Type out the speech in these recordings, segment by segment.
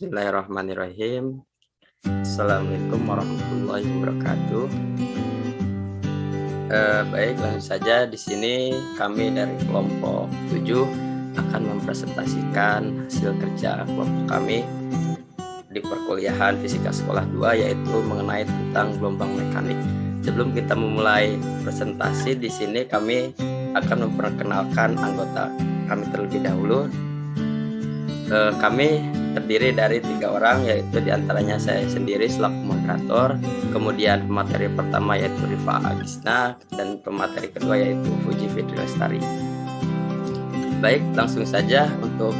Bismillahirrahmanirrahim. Assalamualaikum warahmatullahi wabarakatuh. Baik, langsung saja di sini kami dari kelompok 7 akan mempresentasikan hasil kerja kelompok kami di perkuliahan Fisika Sekolah 2, yaitu mengenai tentang gelombang mekanik. Sebelum kita memulai presentasi, di sini kami akan memperkenalkan anggota kami terlebih dahulu. Kami terdiri dari 3 orang, yaitu diantaranya saya sendiri selaku moderator, kemudian pemateri pertama yaitu Rifa Agisna, dan pemateri kedua yaitu Fuji Fitri Lestari. Baik, langsung saja untuk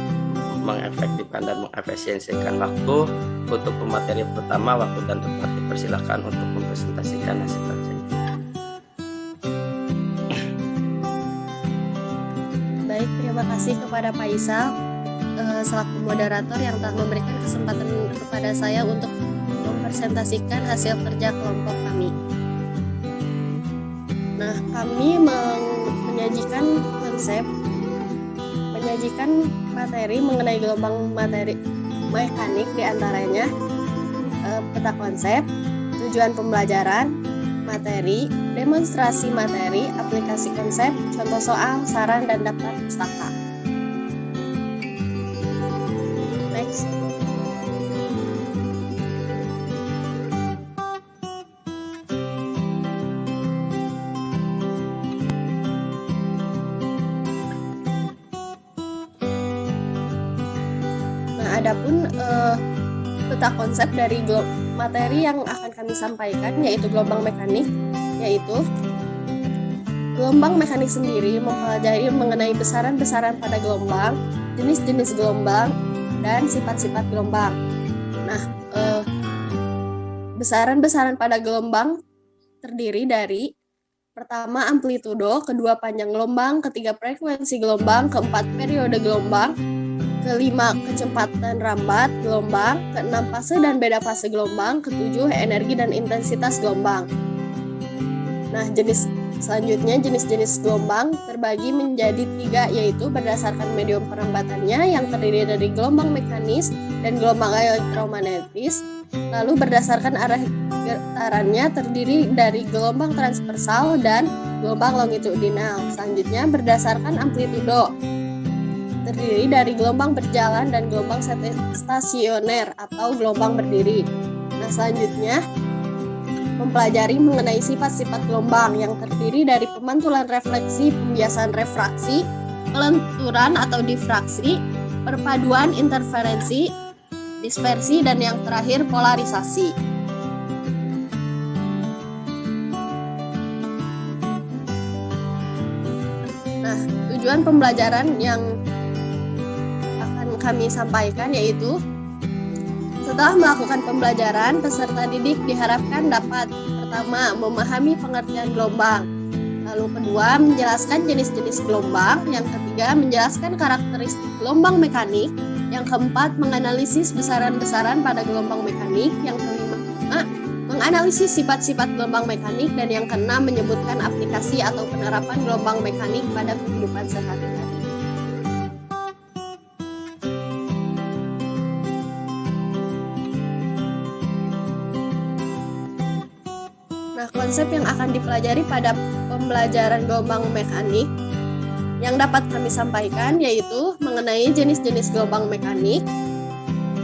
mengefektifkan dan mengefisiensikan waktu. Untuk pemateri pertama, waktu dan tempat dipersilakan untuk mempresentasikan hasil kerjanya. Baik, terima kasih kepada Pak Isal selaku moderator yang telah memberikan kesempatan kepada saya untuk mempresentasikan hasil kerja kelompok kami. Nah, kami menyajikan materi mengenai gelombang materi mekanik, diantaranya peta konsep, tujuan pembelajaran, materi, demonstrasi materi, aplikasi konsep, contoh soal, saran, dan daftar pustaka. Next. Nah, adapun peta konsep dari materi yang akan kami sampaikan yaitu gelombang mekanik, yaitu gelombang mekanik sendiri mempelajari mengenai besaran-besaran pada gelombang, jenis-jenis gelombang, dan sifat-sifat gelombang. Nah, besaran-besaran pada gelombang terdiri dari pertama amplitudo, kedua panjang gelombang, ketiga frekuensi gelombang, keempat periode gelombang, kelima kecepatan rambat gelombang, keenam fase dan beda fase gelombang, ketujuh energi dan intensitas gelombang. Nah, selanjutnya jenis-jenis gelombang terbagi menjadi 3, yaitu berdasarkan medium perambatannya yang terdiri dari gelombang mekanis dan gelombang elektromagnetis. Lalu berdasarkan arah getarannya terdiri dari gelombang transversal dan gelombang longitudinal. Selanjutnya berdasarkan amplitudo terdiri dari gelombang berjalan dan gelombang stasioner atau gelombang berdiri. Nah, selanjutnya mempelajari mengenai sifat-sifat gelombang yang terdiri dari pemantulan refleksi, pembiasan refraksi, kelenturan atau difraksi, perpaduan interferensi, dispersi, dan yang terakhir polarisasi. Nah, tujuan pembelajaran yang akan kami sampaikan yaitu setelah melakukan pembelajaran, peserta didik diharapkan dapat pertama, memahami pengertian gelombang, lalu kedua, menjelaskan jenis-jenis gelombang, yang ketiga, menjelaskan karakteristik gelombang mekanik, yang keempat, menganalisis besaran-besaran pada gelombang mekanik, yang kelima, menganalisis sifat-sifat gelombang mekanik, dan yang keenam, menyebutkan aplikasi atau penerapan gelombang mekanik pada kehidupan sehari-hari. Nah, konsep yang akan dipelajari pada pembelajaran gelombang mekanik yang dapat kami sampaikan yaitu mengenai jenis-jenis gelombang mekanik,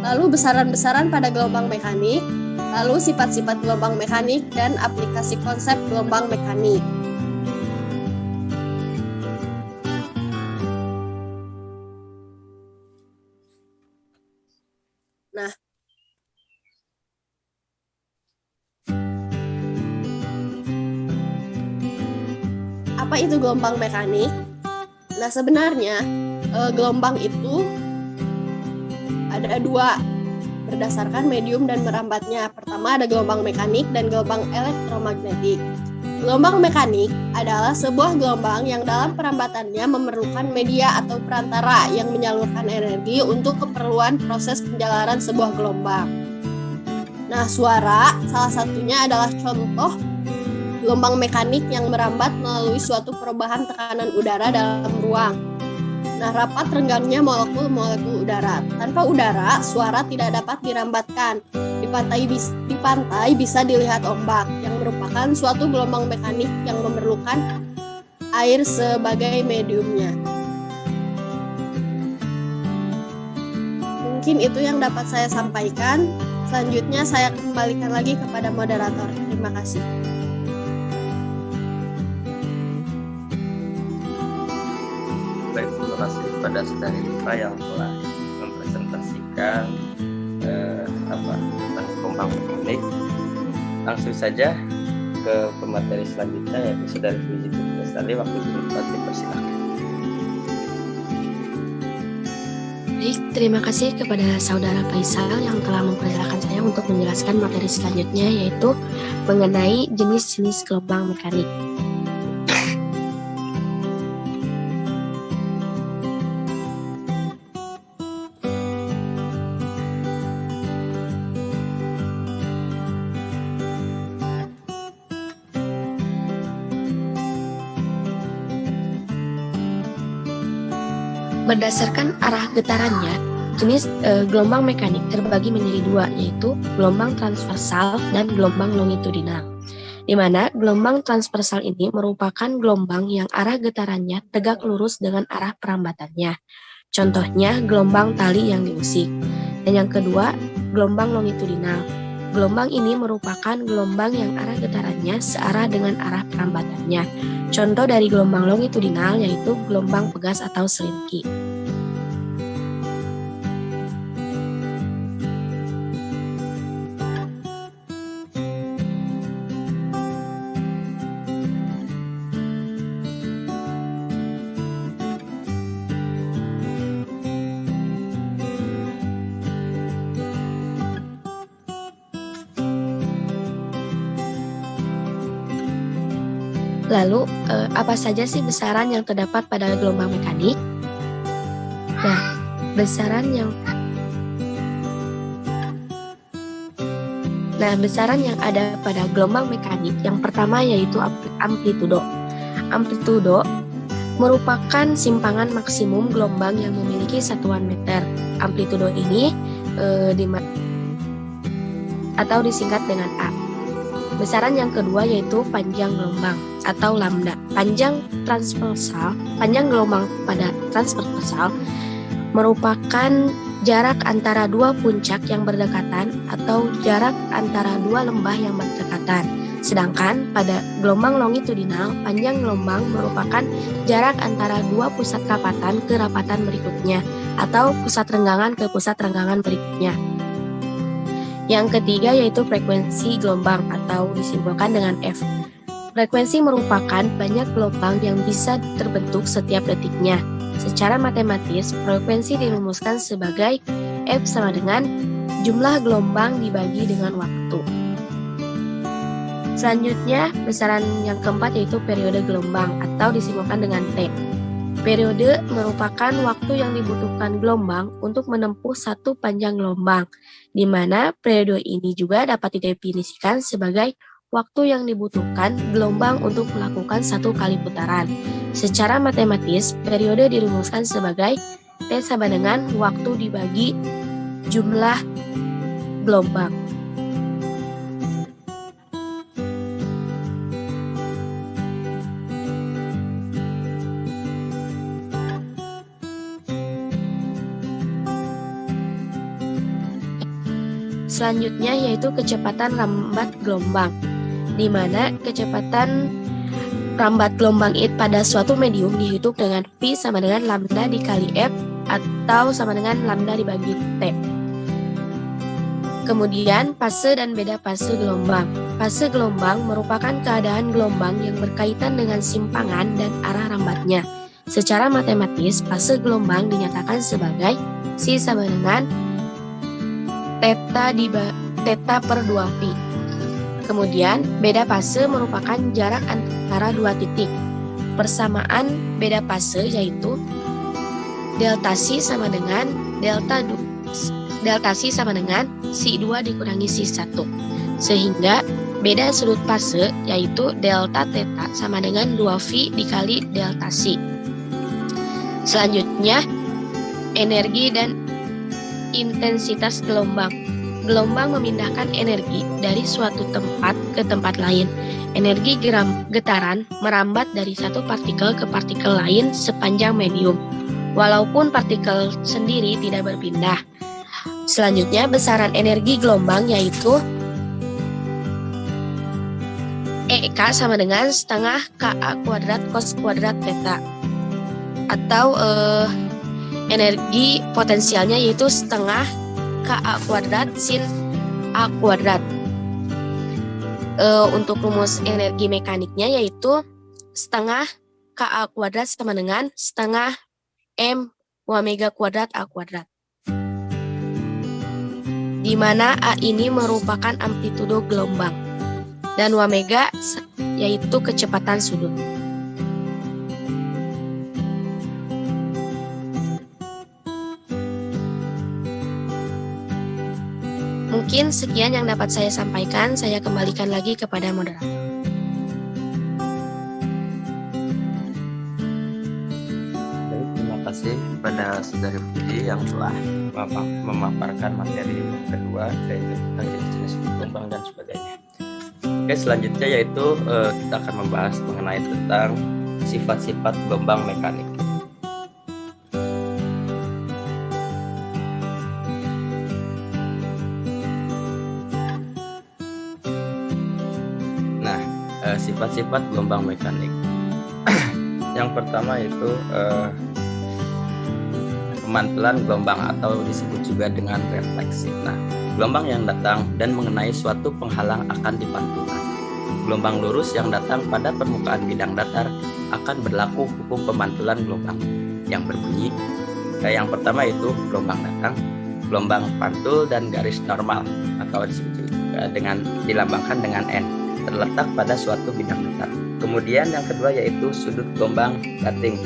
lalu besaran-besaran pada gelombang mekanik, lalu sifat-sifat gelombang mekanik, dan aplikasi konsep gelombang mekanik. Nah, apa itu gelombang mekanik? Nah, sebenarnya gelombang itu ada 2 berdasarkan medium dan merambatnya. Pertama ada gelombang mekanik dan gelombang elektromagnetik. Gelombang mekanik adalah sebuah gelombang yang dalam perambatannya memerlukan media atau perantara yang menyalurkan energi untuk keperluan proses penjalanan sebuah gelombang. Nah, suara salah satunya adalah contoh gelombang mekanik yang merambat melalui suatu perubahan tekanan udara dalam ruang. Nah, rapat renggangnya molekul-molekul udara. Tanpa udara, suara tidak dapat dirambatkan. Di pantai bisa dilihat ombak, yang merupakan suatu gelombang mekanik yang memerlukan air sebagai mediumnya. Mungkin itu yang dapat saya sampaikan. Selanjutnya saya kembalikan lagi kepada moderator. Terima kasih. Baik, terima kasih kepada Saudari Rifa yang telah mempresentasikan tentang gelombang mekanik. Langsung saja ke pemateri selanjutnya, yaitu Saudari Fuji Lestari. Waktu dipersilakan. Baik, terima kasih kepada Saudara Faisal yang telah mempersilahkan saya untuk menjelaskan materi selanjutnya, yaitu mengenai jenis-jenis gelombang mekanik. Berdasarkan arah getarannya, jenis gelombang mekanik terbagi menjadi dua, yaitu gelombang transversal dan gelombang longitudinal. Di mana gelombang transversal ini merupakan gelombang yang arah getarannya tegak lurus dengan arah perambatannya. Contohnya gelombang tali yang diusik. Dan yang kedua, gelombang longitudinal. Gelombang ini merupakan gelombang yang arah getarannya searah dengan arah perambatannya. Contoh dari gelombang longitudinal yaitu gelombang pegas atau selinki. Lalu, apa saja sih besaran yang terdapat pada gelombang mekanik? Nah, besaran yang ada pada gelombang mekanik yang pertama yaitu amplitudo. Amplitudo merupakan simpangan maksimum gelombang yang memiliki satuan meter. Amplitudo ini atau disingkat dengan A. Besaran yang kedua yaitu panjang gelombang atau lambda. Panjang gelombang pada transversal merupakan jarak antara dua puncak yang berdekatan atau jarak antara dua lembah yang berdekatan. Sedangkan pada gelombang longitudinal, panjang gelombang merupakan jarak antara dua pusat rapatan ke rapatan berikutnya atau pusat renggangan ke pusat renggangan berikutnya. Yang ketiga yaitu frekuensi gelombang atau disimbolkan dengan F. Frekuensi merupakan banyak gelombang yang bisa terbentuk setiap detiknya. Secara matematis, frekuensi dirumuskan sebagai F sama dengan jumlah gelombang dibagi dengan waktu. Selanjutnya, besaran yang keempat yaitu periode gelombang atau disimbolkan dengan T. Periode merupakan waktu yang dibutuhkan gelombang untuk menempuh satu panjang gelombang, di mana periode ini juga dapat didefinisikan sebagai waktu yang dibutuhkan gelombang untuk melakukan satu kali putaran. Secara matematis, periode dirumuskan sebagai T sama dengan waktu dibagi jumlah gelombang. Selanjutnya yaitu kecepatan rambat gelombang, di mana kecepatan rambat gelombang it pada suatu medium dihitung dengan Pi sama dengan lambda dikali F atau sama dengan lambda dibagi T. Kemudian fase dan beda fase gelombang. Fase gelombang merupakan keadaan gelombang yang berkaitan dengan simpangan dan arah rambatnya. Secara matematis, fase gelombang dinyatakan sebagai Si sama dengan Theta per 2pi. Kemudian, beda fase merupakan jarak antara dua titik. Persamaan beda fase yaitu delta C sama dengan delta C sama dengan Si2 dikurangi Si1. Sehingga beda sudut fase yaitu delta theta sama dengan 2V dikali delta C. Selanjutnya, energi dan intensitas gelombang. Gelombang memindahkan energi dari suatu tempat ke tempat lain. Energi getaran merambat dari satu partikel ke partikel lain sepanjang medium, walaupun partikel sendiri tidak berpindah. Selanjutnya, besaran energi gelombang yaitu EK sama dengan setengah KA kuadrat cos kuadrat theta, atau energi potensialnya yaitu setengah KA kuadrat sin A kuadrat. Untuk rumus energi mekaniknya yaitu setengah KA kuadrat sama dengan setengah M omega kuadrat A kuadrat, di mana A ini merupakan amplitudo gelombang dan omega yaitu kecepatan sudut. Mungkin sekian yang dapat saya sampaikan. Saya kembalikan lagi kepada moderator. Baik, terima kasih kepada Saudari Fuji yang telah memaparkan materi kedua, yaitu tentang jenis-jenis gelombang dan sebagainya. Oke, selanjutnya yaitu kita akan membahas mengenai tentang sifat-sifat gelombang mekanik. Sifat-sifat gelombang mekanik. Yang pertama itu pemantulan gelombang atau disebut juga dengan refleksi. Nah, gelombang yang datang dan mengenai suatu penghalang akan dipantulkan. Gelombang lurus yang datang pada permukaan bidang datar akan berlaku hukum pemantulan gelombang yang berbunyi. Yang pertama itu gelombang datang, gelombang pantul dan garis normal atau disebut juga dengan dilambangkan dengan N, terletak pada suatu bidang datar. Kemudian yang kedua yaitu sudut gelombang dating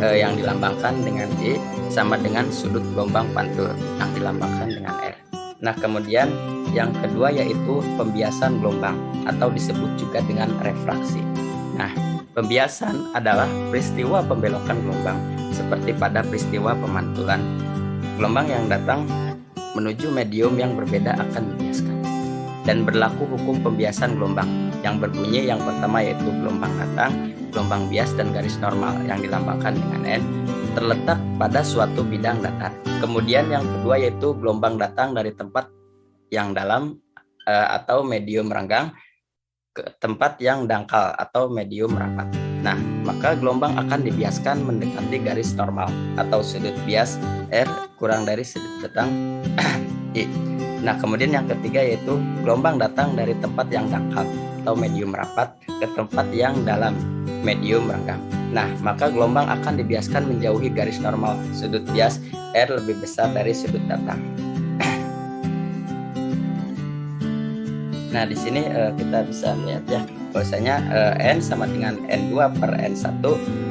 yang dilambangkan dengan E sama dengan sudut gelombang pantul yang dilambangkan dengan R. Nah, kemudian yang kedua yaitu pembiasan gelombang atau disebut juga dengan refraksi. Nah, pembiasan adalah peristiwa pembelokan gelombang seperti pada peristiwa pemantulan. Gelombang yang datang menuju medium yang berbeda akan dibiaskan. Dan berlaku hukum pembiasan gelombang yang berbunyi yang pertama yaitu gelombang datang, gelombang bias dan garis normal yang dilambangkan dengan N, terletak pada suatu bidang datar. Kemudian yang kedua yaitu gelombang datang dari tempat yang dalam atau medium renggang ke tempat yang dangkal atau medium rapat. Nah, maka gelombang akan dibiaskan mendekati garis normal atau sudut bias R kurang dari sudut datang I. Nah, kemudian yang ketiga yaitu gelombang datang dari tempat yang dangkal atau medium rapat ke tempat yang dalam medium renggang. Nah, maka gelombang akan dibiaskan menjauhi garis normal sudut bias R lebih besar dari sudut datang. Nah, di sini kita bisa melihat ya bahwasanya N sama dengan N2 per N1,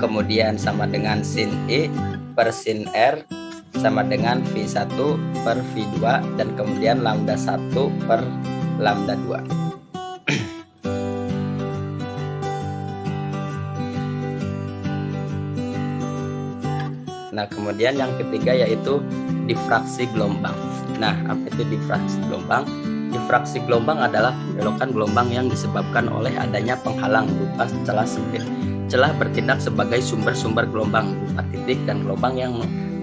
kemudian sama dengan sin E per sin R sama dengan V1 per V2 dan kemudian lambda 1 per lambda 2. Nah, kemudian yang ketiga yaitu difraksi gelombang. Nah, apa itu difraksi gelombang? Difraksi gelombang adalah pembelokan gelombang yang disebabkan oleh adanya penghalang berupa celah sempit. Celah bertindak sebagai sumber-sumber gelombang berupa titik dan gelombang yang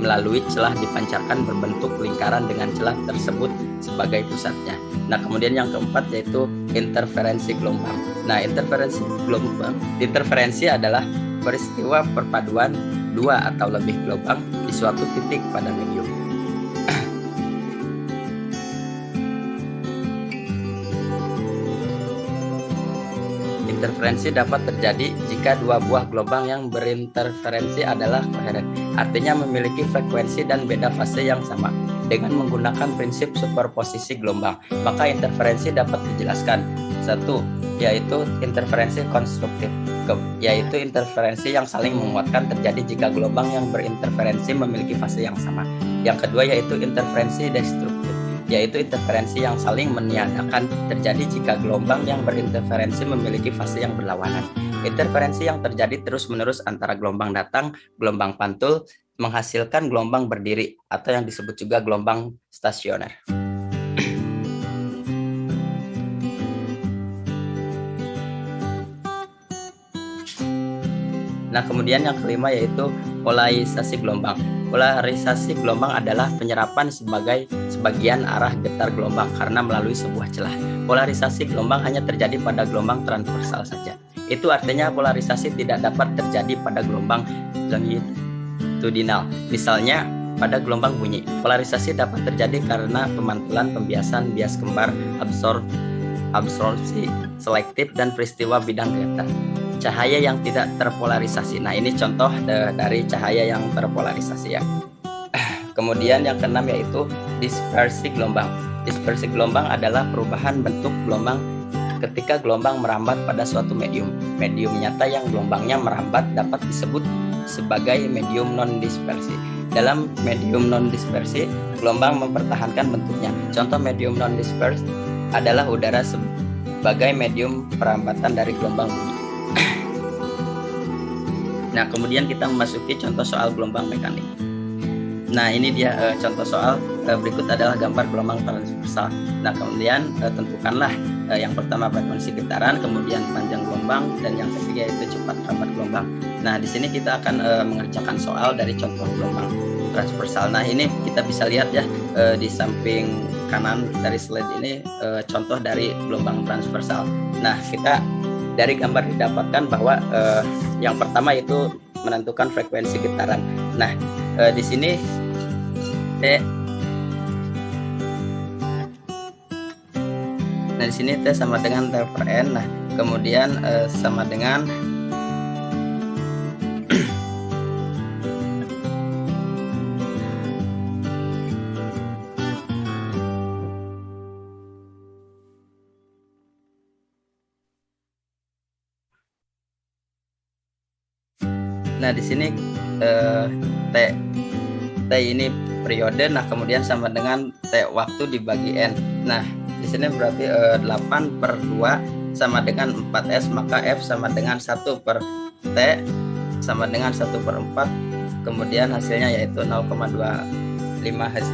melalui celah dipancarkan berbentuk lingkaran dengan celah tersebut sebagai pusatnya. Nah, kemudian yang keempat yaitu interferensi gelombang. Nah, interferensi adalah peristiwa perpaduan dua atau lebih gelombang di suatu titik pada medium. Interferensi dapat terjadi jika dua buah gelombang yang berinterferensi adalah koheren, artinya memiliki frekuensi dan beda fase yang sama. Dengan menggunakan prinsip superposisi gelombang, maka interferensi dapat dijelaskan. Satu, yaitu interferensi konstruktif, yaitu interferensi yang saling menguatkan terjadi jika gelombang yang berinterferensi memiliki fase yang sama. Yang kedua yaitu interferensi destruktif, yaitu interferensi yang saling meniadakan terjadi jika gelombang yang berinterferensi memiliki fase yang berlawanan. Interferensi yang terjadi terus-menerus antara gelombang datang, gelombang pantul menghasilkan gelombang berdiri atau yang disebut juga gelombang stasioner. Nah, kemudian yang kelima yaitu polarisasi gelombang. Polarisasi gelombang adalah penyerapan sebagian arah getar gelombang karena melalui sebuah celah. Polarisasi gelombang hanya terjadi pada gelombang transversal saja. Itu artinya polarisasi tidak dapat terjadi pada gelombang longitudinal. Misalnya pada gelombang bunyi. Polarisasi dapat terjadi karena pemantulan, pembiasan, bias kembar, absorpsi selektif, dan peristiwa bidang getar. Cahaya yang tidak terpolarisasi. Nah, ini contoh dari cahaya yang terpolarisasi ya. Kemudian yang keenam yaitu dispersi gelombang. Dispersi gelombang adalah perubahan bentuk gelombang ketika gelombang merambat pada suatu medium. Medium nyata yang gelombangnya merambat dapat disebut sebagai medium non-dispersi. Dalam medium non-dispersi, gelombang mempertahankan bentuknya. Contoh medium non-dispersi adalah udara sebagai medium perambatan dari gelombang bunyi. Nah, kemudian kita memasuki contoh soal gelombang mekanik. Nah, ini dia contoh soal. Berikut adalah gambar gelombang transversal. Nah, kemudian tentukanlah yang pertama frekuensi getaran, kemudian panjang gelombang, dan yang ketiga itu cepat rambat gelombang. Nah, di sini kita akan mengerjakan soal dari contoh gelombang transversal. Nah, ini kita bisa lihat ya di samping kanan dari slide ini contoh dari gelombang transversal. Nah, kita dari gambar didapatkan bahwa yang pertama itu menentukan frekuensi getaran. Nah, di sini T sama dengan T per N. Nah, kemudian sama dengan Nah, di sini T ini periode, nah kemudian sama dengan T waktu dibagi N. Nah, di sini berarti 8 per 2 sama dengan 4S, maka F sama dengan 1 per T sama dengan 1 per 4, kemudian hasilnya yaitu 0,25 Hz.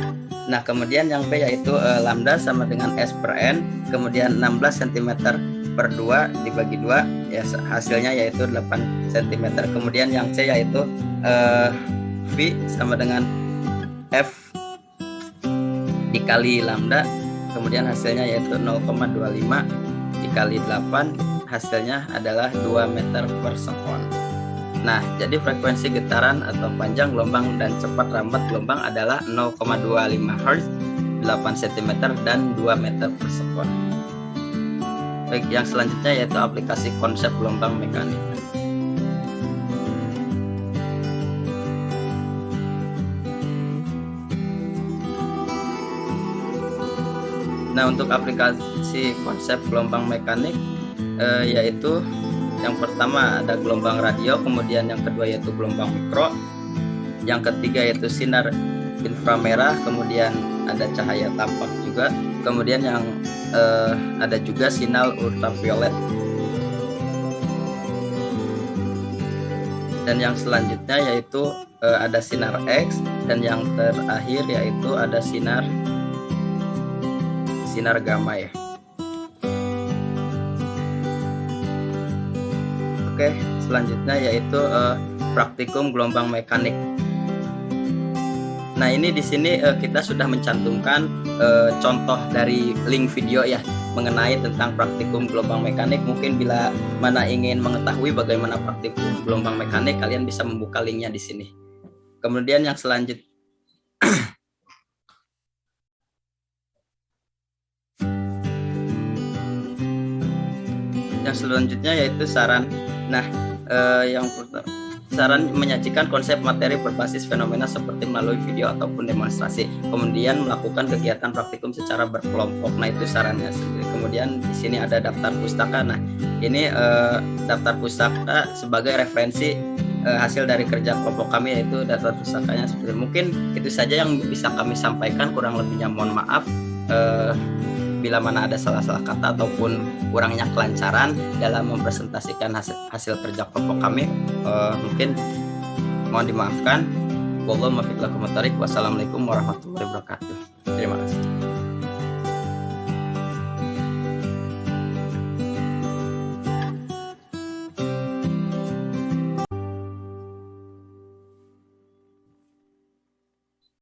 Nah, kemudian yang B yaitu lambda sama dengan S per N, kemudian 16 cm per 2 dibagi 2, ya hasilnya yaitu 8 cm. Kemudian yang C yaitu V sama dengan F dikali lambda, kemudian hasilnya yaitu 0,25 dikali 8, hasilnya adalah 2 meter per sekon. Nah, jadi frekuensi getaran atau panjang gelombang dan cepat rambat gelombang adalah 0,25 Hz, 8 cm, dan 2 meter per sekon. Baik, yang selanjutnya yaitu aplikasi konsep gelombang mekanik. Nah, untuk aplikasi konsep gelombang mekanik yaitu yang pertama ada gelombang radio, kemudian yang kedua yaitu gelombang mikro, yang ketiga yaitu sinar inframerah, kemudian ada cahaya tampak juga, kemudian yang ada juga sinar ultraviolet, dan yang selanjutnya yaitu ada sinar X, dan yang terakhir yaitu ada sinar gamma ya. Oke, selanjutnya yaitu praktikum gelombang mekanik. Nah, ini di sini kita sudah mencantumkan contoh dari link video ya mengenai tentang praktikum gelombang mekanik. Mungkin bila mana ingin mengetahui bagaimana praktikum gelombang mekanik, kalian bisa membuka linknya di sini. Kemudian yang selanjutnya yaitu saran. Nah, yang pertama, saran menyajikan konsep materi berbasis fenomena seperti melalui video ataupun demonstrasi. Kemudian melakukan kegiatan praktikum secara berkelompok. Nah, itu sarannya sendiri. Kemudian di sini ada daftar pustaka. Nah, ini daftar pustaka sebagai referensi hasil dari kerja kelompok kami, yaitu daftar pustakanya seperti mungkin itu saja yang bisa kami sampaikan. Kurang lebihnya mohon maaf bila mana ada salah-salah kata ataupun kurangnya kelancaran dalam mempresentasikan hasil kerja kelompok kami, mungkin mohon dimaafkan. Jazakumullah, wassalamualaikum warahmatullahi wabarakatuh. Terima kasih.